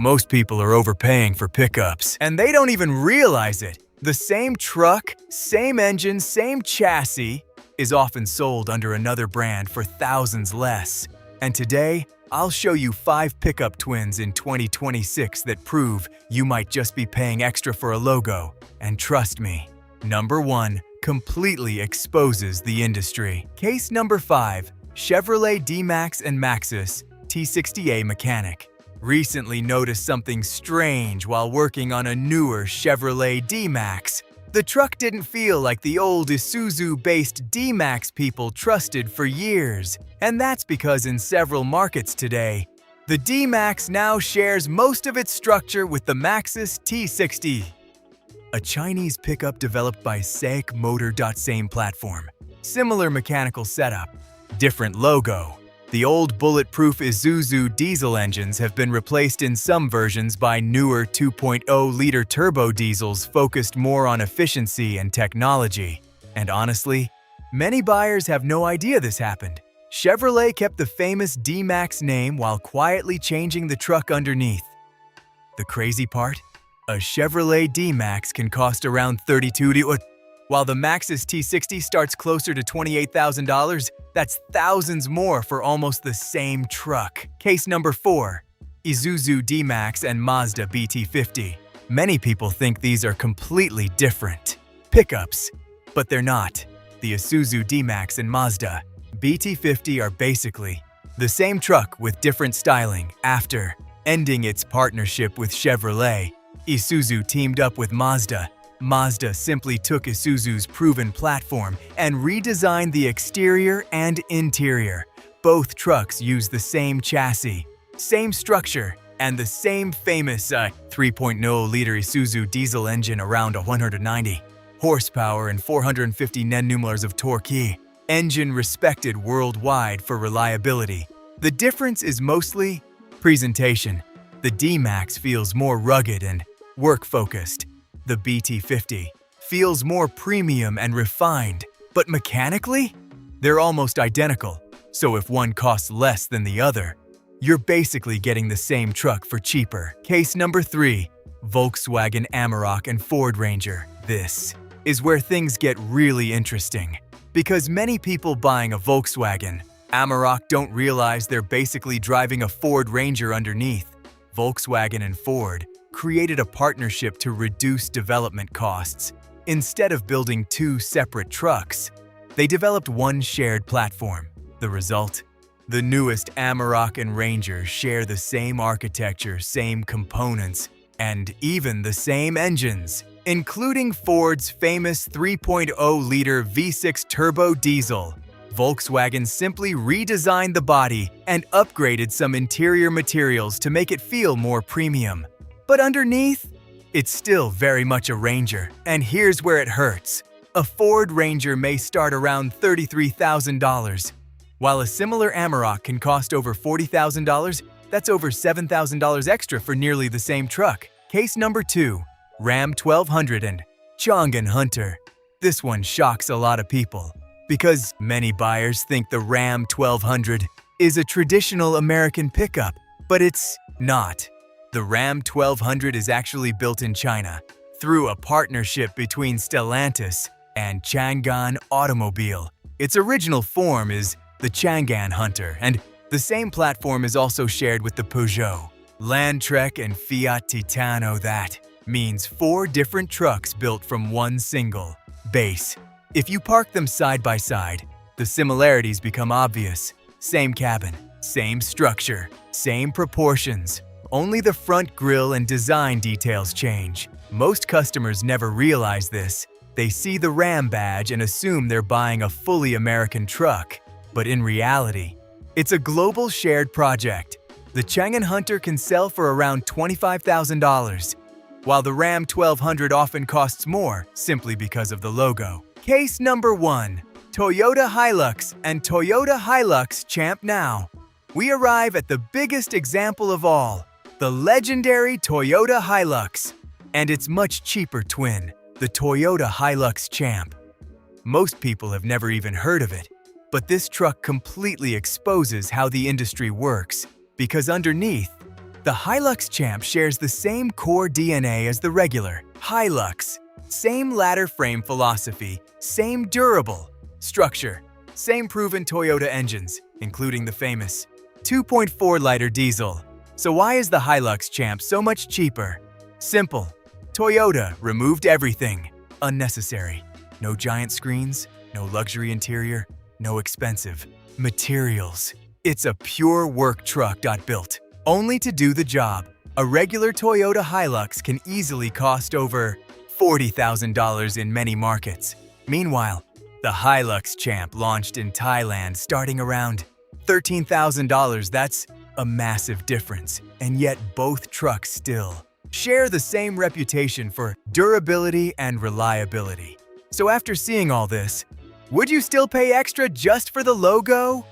Most people are overpaying for pickups, and they don't even realize it. The same truck, same engine, same chassis is often sold under another brand for thousands less. And today, I'll show you 5 pickup twins in 2026 that prove you might just be paying extra for a logo. And trust me, number 1 completely exposes the industry. Case number 5, Chevrolet D-Max and Maxus T60A mechanic. Recently noticed something strange while working on a newer Chevrolet D-Max. The truck didn't feel like the old Isuzu-based D-Max people trusted for years. And that's because in several markets today, the D-Max now shares most of its structure with the Maxus T60, a Chinese pickup developed by SAIC Motor. Same platform, similar mechanical setup, different logo. The old bulletproof Isuzu diesel engines have been replaced in some versions by newer 2.0-liter turbo diesels focused more on efficiency and technology. And honestly, many buyers have no idea this happened. Chevrolet kept the famous D-Max name while quietly changing the truck underneath. The crazy part? A Chevrolet D-Max can cost around $32,000, while the Maxus T60 starts closer to $28,000. That's thousands more for almost the same truck. Case number 4, Isuzu D-Max and Mazda BT50. Many people think these are completely different pickups, but they're not. The Isuzu D-Max and Mazda BT50 are basically the same truck with different styling. After ending its partnership with Chevrolet, Isuzu teamed up with Mazda. Mazda simply took Isuzu's proven platform and redesigned the exterior and interior. Both trucks use the same chassis, same structure, and the same famous 3.0-liter Isuzu diesel engine around 190 horsepower and 450 Nm of torque. Engine respected worldwide for reliability. The difference is mostly presentation. The D-Max feels more rugged and work-focused. The BT50 feels more premium and refined, but mechanically, they're almost identical. So if one costs less than the other, you're basically getting the same truck for cheaper. Case number 3, Volkswagen Amarok and Ford Ranger. This is where things get really interesting, because many people buying a Volkswagen Amarok don't realize they're basically driving a Ford Ranger underneath. Volkswagen and Ford created a partnership to reduce development costs. Instead of building 2 separate trucks, they developed one shared platform. The result? The newest Amarok and Ranger share the same architecture, same components, and even the same engines, including Ford's famous 3.0-liter V6 turbo diesel. Volkswagen simply redesigned the body and upgraded some interior materials to make it feel more premium. But underneath, it's still very much a Ranger. And here's where it hurts. A Ford Ranger may start around $33,000. While a similar Amarok can cost over $40,000, that's over $7,000 extra for nearly the same truck. Case number 2, Ram 1200 and Changan Hunter. This one shocks a lot of people, because many buyers think the Ram 1200 is a traditional American pickup, but it's not. The Ram 1200 is actually built in China through a partnership between Stellantis and Changan Automobile. Its original form is the Changan Hunter, and the same platform is also shared with the Peugeot, Landtrek, and Fiat Titano. That means 4 different trucks built from one single base. If you park them side by side, the similarities become obvious. Same cabin, same structure, same proportions. Only the front grille and design details change. Most customers never realize this. They see the Ram badge and assume they're buying a fully American truck. But in reality, it's a global shared project. The Changan Hunter can sell for around $25,000, while the Ram 1200 often costs more simply because of the logo. Case number 1, Toyota Hilux and Toyota Hilux Champ Now. We arrive at the biggest example of all, the legendary Toyota Hilux, and its much cheaper twin, the Toyota Hilux Champ. Most people have never even heard of it, but this truck completely exposes how the industry works, because underneath, the The Hilux Champ shares the same core DNA as the regular Hilux. Same ladder frame philosophy, same durable structure, same proven Toyota engines, including the famous 2.4-liter diesel. So why is the Hilux Champ so much cheaper? Simple. Toyota removed everything unnecessary. No giant screens, no luxury interior, no expensive materials. It's a pure work truck built only to do the job. A regular Toyota Hilux can easily cost over $40,000 in many markets. Meanwhile, the Hilux Champ launched in Thailand starting around $13,000. That's a massive difference, and yet both trucks still share the same reputation for durability and reliability. So after seeing all this, would you still pay extra just for the logo?